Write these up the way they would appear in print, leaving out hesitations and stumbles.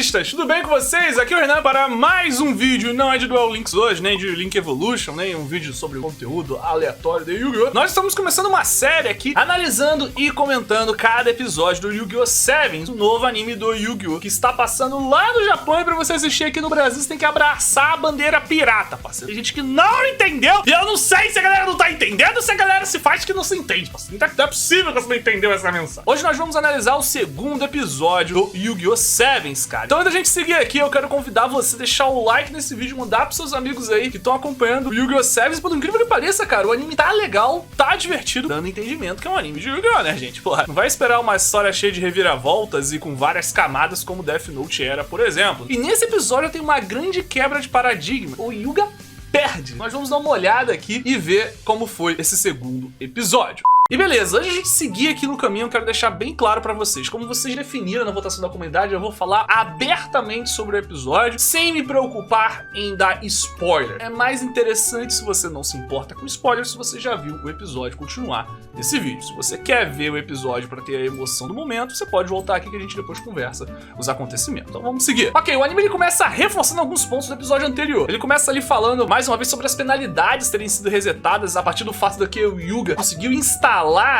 duelistas, tudo bem com vocês? Aqui é o Renan para mais um vídeo, não é de Duel Links hoje, nem de Link Evolution, nem um vídeo sobre conteúdo aleatório de Yu-Gi-Oh! Nós estamos começando uma série aqui, analisando e comentando cada episódio do Yu-Gi-Oh! Sevens, o novo anime do Yu-Gi-Oh! Que está passando lá no Japão, e pra você assistir aqui no Brasil, você tem que abraçar a bandeira pirata, parceiro. Tem gente que não entendeu, e eu não sei se a galera não tá entendendo ou se a galera se faz que não se entende, parceiro. Não é possível que você não entendeu essa mensagem. Hoje nós vamos analisar o segundo episódio do Yu-Gi-Oh! Sevens, cara. Então, antes da gente seguir aqui, eu quero convidar você a deixar o like nesse vídeo, mandar pros seus amigos aí que estão acompanhando o Yu-Gi-Oh! Sevens. Por incrível que pareça, cara, o anime tá legal, tá divertido, dando entendimento que é um anime de Yu-Gi-Oh!, né, gente? Porra, não vai esperar uma história cheia de reviravoltas e com várias camadas como Death Note era, por exemplo. E nesse episódio tem uma grande quebra de paradigma. O Yuga perde. Nós vamos dar uma olhada aqui e ver como foi esse segundo episódio. E beleza, antes de a gente seguir aqui no caminho, eu quero deixar bem claro pra vocês. Como vocês definiram na votação da comunidade, eu vou falar abertamente sobre o episódio, sem me preocupar em dar spoiler. É mais interessante, se você não se importa com spoiler, se você já viu o episódio, continuar nesse vídeo. Se você quer ver o episódio pra ter a emoção do momento, você pode voltar aqui que a gente depois conversa os acontecimentos. Então vamos seguir. Ok, o anime ele começa reforçando alguns pontos do episódio anterior. Ele começa ali falando mais uma vez sobre as penalidades terem sido resetadas a partir do fato de que o Yuga conseguiu instalar,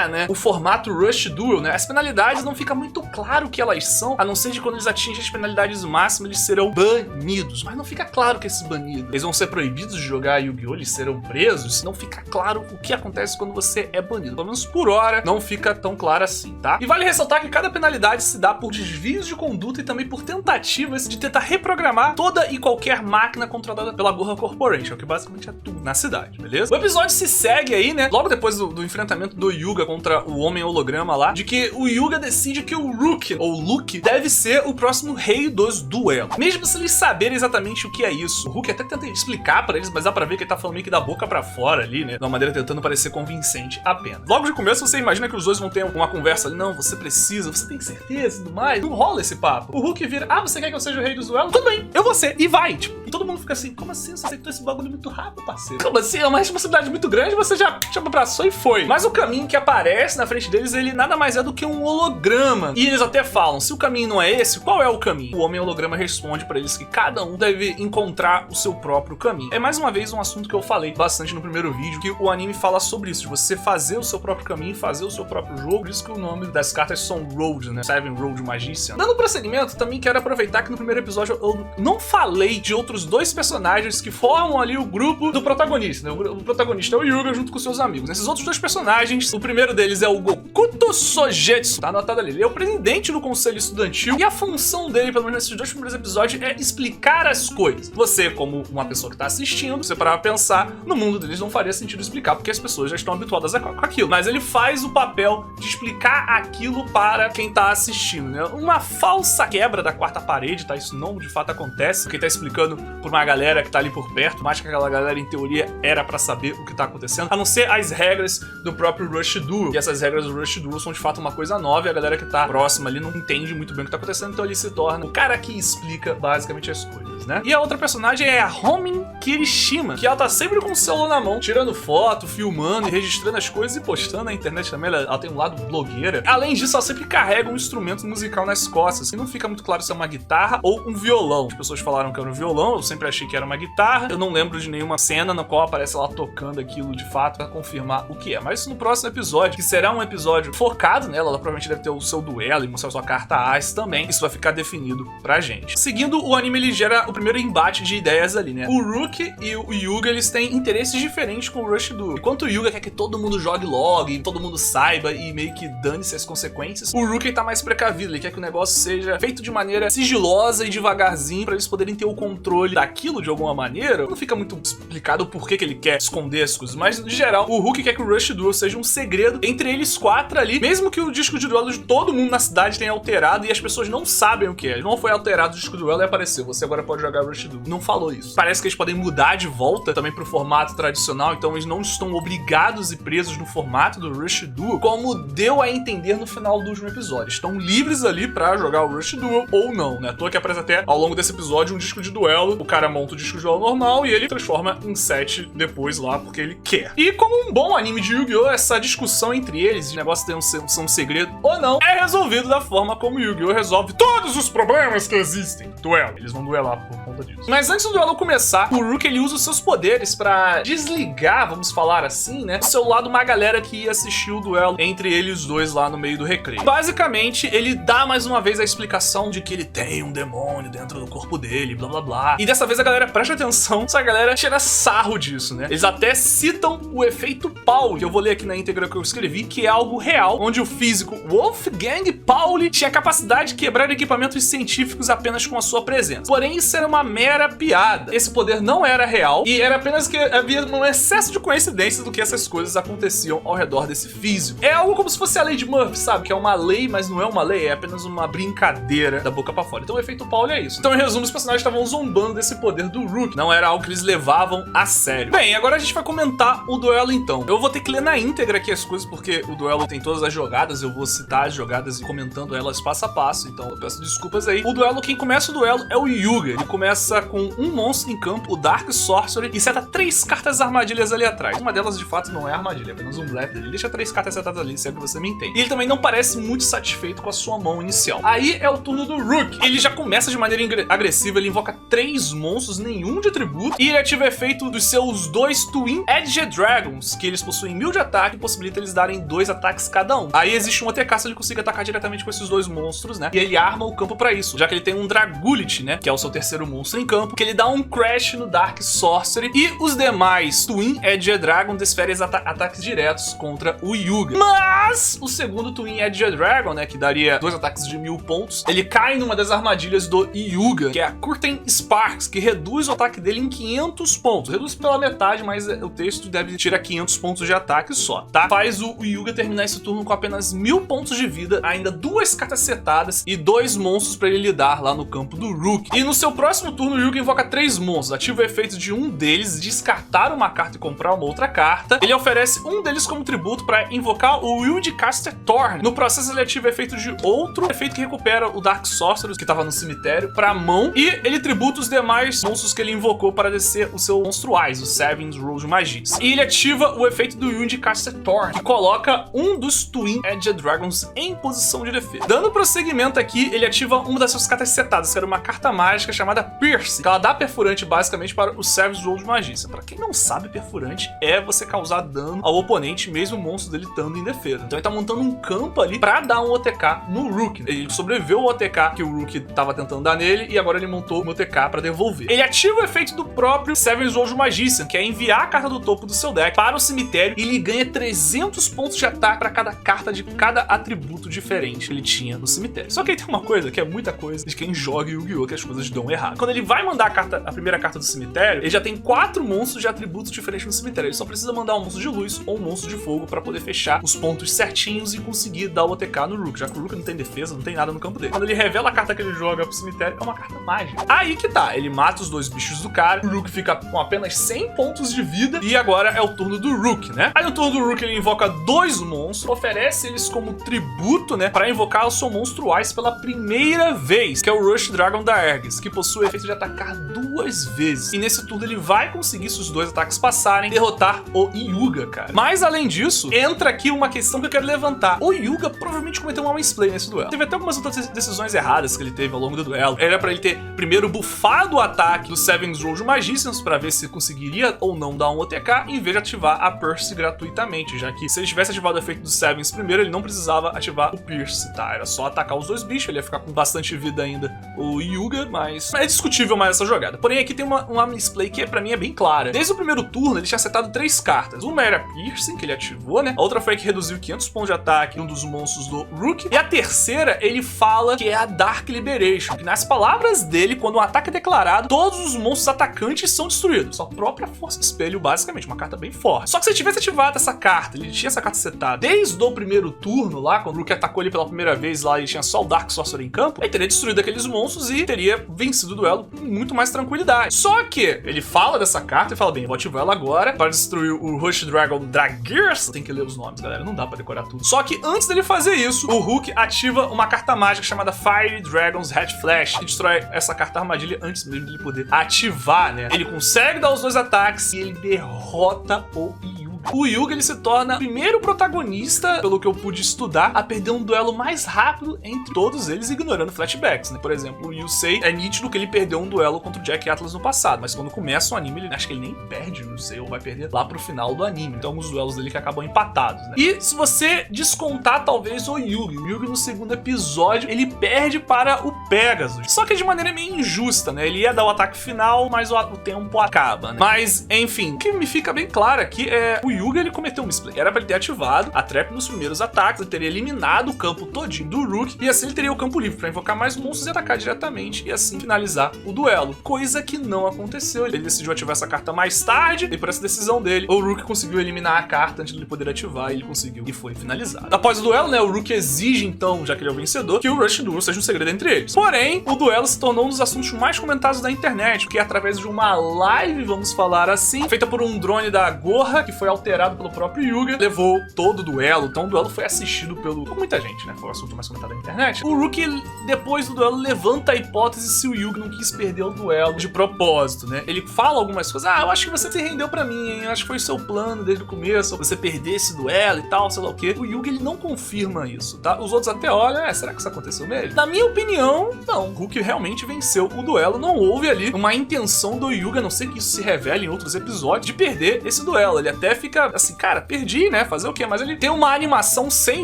né, o formato Rush Duel, né? As penalidades não fica muito claro o que elas são, a não ser de quando eles atingem as penalidades máximas, eles serão banidos. Mas não fica claro que esses banidos, eles vão ser proibidos de jogar Yu-Gi-Oh!, eles serão presos. Não fica claro o que acontece quando você é banido. Pelo menos por hora, não fica tão claro assim, tá? E vale ressaltar que cada penalidade se dá por desvios de conduta e também por tentativas de tentar reprogramar toda e qualquer máquina controlada pela Gohan Corporation, que basicamente é tudo na cidade, beleza? O episódio se segue aí, né, logo depois do enfrentamento do Yuga contra o Homem Holograma lá, de que o Yuga decide que o Rook, ou Luke, deve ser o próximo rei dos duelos. Mesmo se eles saberem exatamente o que é isso. O Rook até tenta explicar pra eles, mas dá pra ver que ele tá falando meio que da boca pra fora ali, né, de uma maneira tentando parecer convincente apenas. Logo de começo você imagina que os dois vão ter uma conversa ali, não, você precisa, você tem certeza e tudo mais. Não rola esse papo. O Rook vira, ah, você quer que eu seja o rei dos duelos? Tudo bem, eu vou ser, e vai, tipo. E todo mundo fica assim, como assim você aceitou esse bagulho muito rápido, parceiro? Como assim? É uma responsabilidade muito grande, você já abraçou e foi. Mas o caminho que aparece na frente deles, ele nada mais é do que um holograma. E eles até falam, se o caminho não é esse, qual é o caminho? O Homem Holograma responde pra eles que cada um deve encontrar o seu próprio caminho. É mais uma vez um assunto que eu falei bastante no primeiro vídeo, que o anime fala sobre isso, de você fazer o seu próprio caminho, fazer o seu próprio jogo. Por isso que o nome das cartas são Road, né? Seven Road Magician. Dando prosseguimento, também quero aproveitar que no primeiro episódio eu não falei de outros dois personagens que formam ali o grupo do protagonista, né? O protagonista é o Yuga junto com seus amigos. Esses outros dois personagens, o primeiro deles é o Gokuto Sogetsu, tá anotado ali. Ele é o presidente do conselho estudantil e a função dele, pelo menos nesses dois primeiros episódios, é explicar as coisas. Você, como uma pessoa que tá assistindo, você parar pra pensar, no mundo deles não faria sentido explicar, porque as pessoas já estão habituadas com aquilo. Mas ele faz o papel de explicar aquilo para quem tá assistindo, né? Uma falsa quebra da quarta parede, tá? Isso não de fato acontece, porque ele tá explicando por uma galera que tá ali por perto, mas que aquela galera, em teoria, era pra saber o que tá acontecendo, a não ser as regras do próprio Rush Duel. E essas regras do Rush Duel são de fato uma coisa nova e a galera que tá próxima ali não entende muito bem o que tá acontecendo, então ele se torna o cara que explica basicamente as coisas, né? E a outra personagem é a Homin Kirishima, que ela tá sempre com o celular na mão, tirando foto, filmando e registrando as coisas e postando na internet também. Ela tem um lado blogueira. Além disso, ela sempre carrega um instrumento musical nas costas, e não fica muito claro se é uma guitarra ou um violão. As pessoas falaram que era um violão, eu sempre achei que era uma guitarra. Eu não lembro de nenhuma cena na qual aparece ela tocando aquilo de fato pra confirmar o que é. Mas isso no próximo episódio, que será um episódio focado nela, ela provavelmente deve ter o seu duelo e mostrar sua carta As também. Isso vai ficar definido pra gente. Seguindo, o anime ele gera o primeiro embate de ideias ali, né? O Rook e o Yuga, eles têm interesses diferentes com o Rush Duel. Enquanto o Yuga quer que todo mundo jogue logo e todo mundo saiba e meio que dane-se as consequências, o Rook tá mais precavido, ele quer que o negócio seja feito de maneira sigilosa e devagarzinho pra eles poderem ter o controle daquilo de alguma maneira. Não fica muito explicado o porquê que ele quer esconder as coisas, mas de geral, o Rook quer que o Rush Duel seja um segredo entre eles quatro ali, mesmo que o disco de duelo de todo mundo na cidade tenha alterado e as pessoas não sabem o que é. Não foi alterado o disco de duelo e apareceu, você agora pode jogar Rush Duel. Não falou isso. Parece que eles podem mudar de volta também pro formato tradicional, então eles não estão obrigados e presos no formato do Rush Duel, como deu a entender no final do último episódio. Estão livres ali pra jogar o Rush Duel ou não, né? À toa que aparece até ao longo desse episódio um disco de duelo, o cara monta o disco de duelo normal e ele transforma em 7 depois lá, porque ele quer. E como um bom anime de Yu-Gi-Oh!, essa discussão entre eles, o negócio tem um segredo ou não, é resolvido da forma como Yu-Gi-Oh! Resolve todos os problemas que existem. Duelo. Eles vão duelar por conta disso. Mas antes do duelo começar, o Rook ele usa os seus poderes pra desligar, vamos falar assim, né, do seu lado uma galera que ia assistir o duelo entre ele e os dois lá no meio do recreio. Basicamente, ele dá mais uma vez a explicação de que ele tem um demônio dentro do corpo dele, blá blá blá. E dessa vez a galera presta atenção, essa galera tira sarro disso, né? Eles até citam o efeito Pauli, que eu vou ler aqui na íntegra que eu escrevi, que é algo real, onde o físico Wolfgang Pauli tinha a capacidade de quebrar equipamentos científicos apenas com a sua presença. Porém, isso era uma mera piada. Esse poder não era real e era apenas que havia um excesso de coincidência do que essas coisas aconteciam ao redor desse físico. É algo como se fosse a lei de Murphy, sabe? Que é uma lei, mas não é uma lei, é apenas uma brincadeira da boca pra fora. Então o efeito Pauli é isso. Então, em resumo, os personagens estavam zombando desse poder do Rook. Não era algo que eles levavam a sério. Bem, agora a gente vai comentar o duelo então. Eu vou ter que ler na íntegra aqui as coisas, porque o duelo tem todas as jogadas, eu vou citar as jogadas e comentando elas passo a passo, então eu peço desculpas aí. O duelo, quem começa o duelo é o Yuga. Ele começa com um monstro em campo, o Dark Sorcery, e seta 3 cartas armadilhas ali atrás. Uma delas, de fato, não é armadilha, é apenas um blefe dele. Ele deixa 3 cartas setadas ali, se é que você me entende. E ele também não parece muito satisfeito com a sua mão inicial. Aí é o turno do Rook. Ele já começa de maneira agressiva, ele invoca 3 monstros, nenhum de atributo, e ele ativa o efeito dos seus 2 Twin Edge Dragons, que eles possuem 1000 de ataque e possibilita eles darem 2 ataques cada um. Aí existe um OTK se ele consegue atacar diretamente com esses 2 monstros, né? E ele arma o campo pra isso, já que ele tem um Dragulit, né? Que é o seu terceiro monstro em campo, que ele dá um crash no Dark Sorcery, e os demais Twin Edge Dragon desferem ataques diretos contra o Yuga. Mas o segundo Twin Edge Dragon, né? Que daria 2 ataques de 1000 pontos, ele cai numa das armadilhas do Yuga, que é a Curtain Sparks, que reduz o ataque dele em 500 pontos. Reduz pela metade, mas o texto deve tirar 500 pontos de ataque só, tá? Faz o Yuga terminar esse turno com apenas 1000 pontos de vida, ainda 2 cartas setadas e 2 monstros pra ele lidar lá no campo do Rook. E no seu próximo turno, o Yuga invoca 3 monstros, ativa o efeito de um deles, descartar uma carta e comprar uma outra carta. Ele oferece um deles como tributo pra invocar o Wildcaster Thorn. No processo, ele ativa o efeito de outro efeito que recupera o Dark Sorcerer, que tava no cemitério, pra mão, e ele tributa os demais monstros que ele invocou para descer o seu monstruais, os Seven's Road Magies. E ele ativa o efeito do Wildcaster Thorn, que coloca um dos Twin Edge Dragons em posição de defesa. Dando prosseguimento aqui, ele ativa uma das suas cartas setadas, que era uma carta mágica chamada Pierce, que ela dá perfurante basicamente para os Seven's Road Magies. Pra quem não sabe, perfurante é você causar dano ao oponente, mesmo o monstro dele estando em defesa. Então ele tá montando um campo ali pra dar um OTK no Rook. Ele sobreviveu ao OTK que o Rook tava tentando dar nele, e agora ele montou um OTK pra devolver. Ele ativa o efeito do próprio Seven's Road Magician, que é enviar a carta do topo do seu deck para o cemitério, e ele ganha 300 pontos de ataque para cada carta de cada atributo diferente que ele tinha no cemitério. Só que aí tem uma coisa, que é muita coisa de quem joga Yu-Gi-Oh! Que as coisas dão errado. Quando ele vai mandar a primeira carta do cemitério, ele já tem 4 monstros de atributos diferentes no cemitério. Ele só precisa mandar um monstro de luz ou um monstro de fogo para poder fechar os pontos certinhos e conseguir dar o OTK no Rook, já que o Rook não tem defesa, não tem nada no campo dele. Quando ele revela a carta que ele joga pro cemitério, é uma carta mágica. Aí que tá, ele mata os 2 bichos do cara, o Rook fica com apenas 100 pontos de vida, e agora é o turno do Rook, né? Aí no turno do Rook ele invoca 2 monstros, oferece eles como tributo, né, para invocar o seu monstro Ice pela primeira vez, que é o Rush Dragon da Aegis, que possui o efeito de atacar 2 vezes. E nesse turno ele vai conseguir, se os 2 ataques passarem, derrotar o Yuga, cara. Mas além disso, entra aqui uma questão que eu quero levantar. O Yuga provavelmente cometeu uma misplay nesse duelo. Teve até algumas outras decisões erradas que ele teve ao longo do duelo. Era pra ele ter primeiro bufado o ataque do Seven's Road Magicians pra ver se conseguiria ou não dar um OTK, em vez de ativar a Pierce gratuitamente, já que se ele tivesse ativado o efeito do Sevens primeiro, ele não precisava ativar o Pierce, tá? Era só atacar os 2 bichos, ele ia ficar com bastante vida ainda, o Yuga, mas é discutível mais essa jogada. Porém, aqui tem uma misplay que pra mim é bem clara. Desde o primeiro turno, ele tinha acertado 3 cartas. Uma era Piercing, que ele ativou, né? A outra foi a que reduziu 500 pontos de ataque em um dos monstros do Rook. E a terceira, ele fala que é a Dark Liberation, que nas palavras dele, quando um ataque é declarado, todos os monstros atacantes são destruídos. Sua própria força espelho, basicamente, uma carta bem forte. Só que se ele tivesse ativado essa carta, ele tinha essa carta setada desde o primeiro turno lá, quando o Rook atacou ele pela primeira vez lá, ele tinha só o Dark Sorcerer em campo, ele teria destruído aqueles monstros e teria vencido o duelo com muito mais tranquilidade. Só que ele fala dessa carta e fala, bem, vou ativar ela agora para destruir o Rush Dragon Dragears. Tem que ler os nomes, galera, não dá pra decorar tudo. Só que antes dele fazer isso, o Rook ativa uma carta mágica chamada Fire Dragon's Head Flash, que destrói essa carta armadilha antes mesmo de ele poder ativar, né? Ele consegue dar os 2 ataques e ele derrota o Yuga. O Yuga, ele se torna o primeiro protagonista, pelo que eu pude estudar, a perder um duelo mais rápido entre todos eles, ignorando flashbacks, né? Por exemplo, o Yusei, é nítido que ele perdeu um duelo contra o Jack Atlas no passado, mas quando começa o anime, ele acho que ele nem perde o Yusei, ou vai perder lá pro final do anime. Então, alguns duelos dele que acabam empatados, né? E se você descontar, talvez, o Yugi no segundo episódio, ele perde para o Pegasus. Só que de maneira meio injusta, né? Ele ia dar o ataque final, mas o tempo acaba, né? Mas, enfim, o que me fica bem claro aqui é o Yuga, ele cometeu um misplay. Era pra ele ter ativado a trap nos primeiros ataques, ele teria eliminado o campo todinho do Rook, e assim ele teria o campo livre pra invocar mais monstros e atacar diretamente, e assim finalizar o duelo. Coisa que não aconteceu. Ele decidiu ativar essa carta mais tarde, e por essa decisão dele, o Rook conseguiu eliminar a carta antes de ele poder ativar, e ele conseguiu, e foi finalizado. Após o duelo, né, o Rook exige então, já que ele é o vencedor, que o Rush Duel seja um segredo entre eles. Porém, o duelo se tornou um dos assuntos mais comentados da internet, porque através de uma live, vamos falar assim, feita por um drone da Gorra, que foi alterado pelo próprio Yuga, levou todo o duelo. Então o duelo foi assistido por muita gente, né? Foi o assunto mais comentado da internet. O Rook, depois do duelo, levanta a hipótese se o Yuga não quis perder o duelo de propósito, né? Ele fala algumas coisas, eu acho que você se rendeu pra mim, hein? Eu acho que foi o seu plano desde o começo, você perder esse duelo e tal, sei lá o quê. O Yuga, ele não confirma isso, tá? Os outros até olham, será que isso aconteceu mesmo? Na minha opinião, não. O Rook realmente venceu o duelo, não houve ali uma intenção do Yuga, a não ser que isso se revele em outros episódios, de perder esse duelo. Ele até fica assim, cara, perdi, né? Fazer o quê? Mas ele tem uma animação sem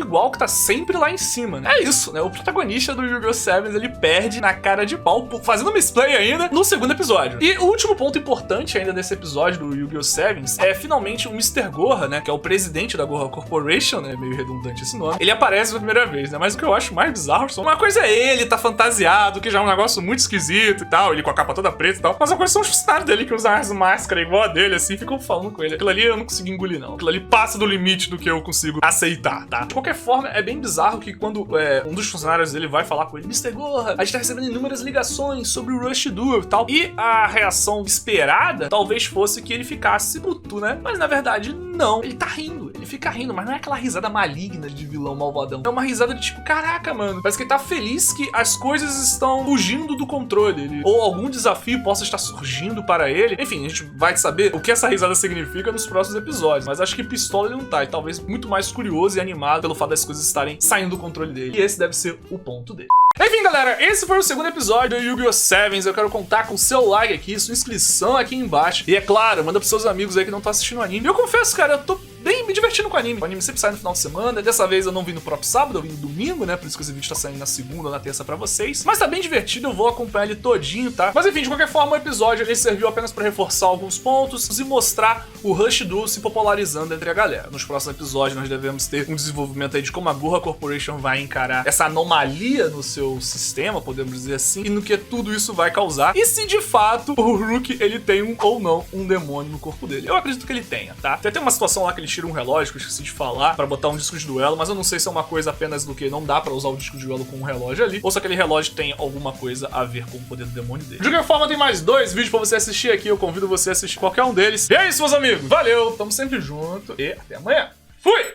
igual que tá sempre lá em cima, né? É isso, né? O protagonista do Yu-Gi-Oh! Sevens, ele perde na cara de pau, fazendo misplay ainda no segundo episódio. E o último ponto importante ainda desse episódio do Yu-Gi-Oh! Sevens é finalmente o Mr. Gorra, né? Que é o presidente da Gorra Corporation, né? Meio redundante esse nome. Ele aparece pela primeira vez, né? Mas o que eu acho mais bizarro, uma coisa é ele tá fantasiado, que já é um negócio muito esquisito e tal, ele com a capa toda preta e tal. Mas a coisa são os funcionários dele que usam as máscaras igual a dele, assim, ficam falando com ele. Aquilo ali eu não consigo engolir, não. Aquilo ali passa do limite do que eu consigo aceitar, tá? De qualquer forma, é bem bizarro que quando um dos funcionários dele vai falar com ele, Mr. Gorra, a gente tá recebendo inúmeras ligações sobre o Rush Duel e tal. E a reação esperada talvez fosse que ele ficasse puto, né? Mas na verdade, não. Ele tá rindo. Ele fica rindo, mas não é aquela risada maligna de vilão malvadão. É uma risada de tipo, caraca, mano. Parece que ele tá feliz que as coisas estão fugindo do controle. Ou algum desafio possa estar surgindo para ele. Enfim, a gente vai saber o que essa risada significa nos próximos episódios. Mas acho que pistola ele não tá. E talvez muito mais curioso e animado pelo fato das coisas estarem saindo do controle dele. E esse deve ser o ponto dele. Enfim, galera, esse foi o segundo episódio do Yu-Gi-Oh! Sevens. Eu quero contar com o seu like aqui, sua inscrição aqui embaixo. E é claro, manda pros seus amigos aí que não estão assistindo o anime. E eu confesso, cara, eu tô bem me divertindo com o anime. O anime sempre sai no final de semana. Dessa vez eu não vim no próprio sábado, eu vim no domingo, né? Por isso que esse vídeo tá saindo na segunda ou na terça pra vocês. Mas tá bem divertido, eu vou acompanhar ele todinho, tá? Mas enfim, de qualquer forma, o episódio ele serviu apenas pra reforçar alguns pontos e mostrar o Rush Duel se popularizando entre a galera. Nos próximos episódios nós devemos ter um desenvolvimento aí de como a Gorra Corporation vai encarar essa anomalia no seu sistema, podemos dizer assim, e no que tudo isso vai causar. E se de fato o Rook, ele tem ou não um demônio no corpo dele. Eu acredito que ele tenha, tá? Tem uma situação lá que ele tira um relógio, que eu esqueci de falar, pra botar um disco de duelo, mas eu não sei se é uma coisa apenas do que não dá pra usar o disco de duelo com um relógio ali, ou se aquele relógio tem alguma coisa a ver com o poder do demônio dele. De qualquer forma, tem mais 2 vídeos pra você assistir aqui, eu convido você a assistir qualquer um deles. E é isso, meus amigos. Valeu, tamo sempre junto e até amanhã. Fui!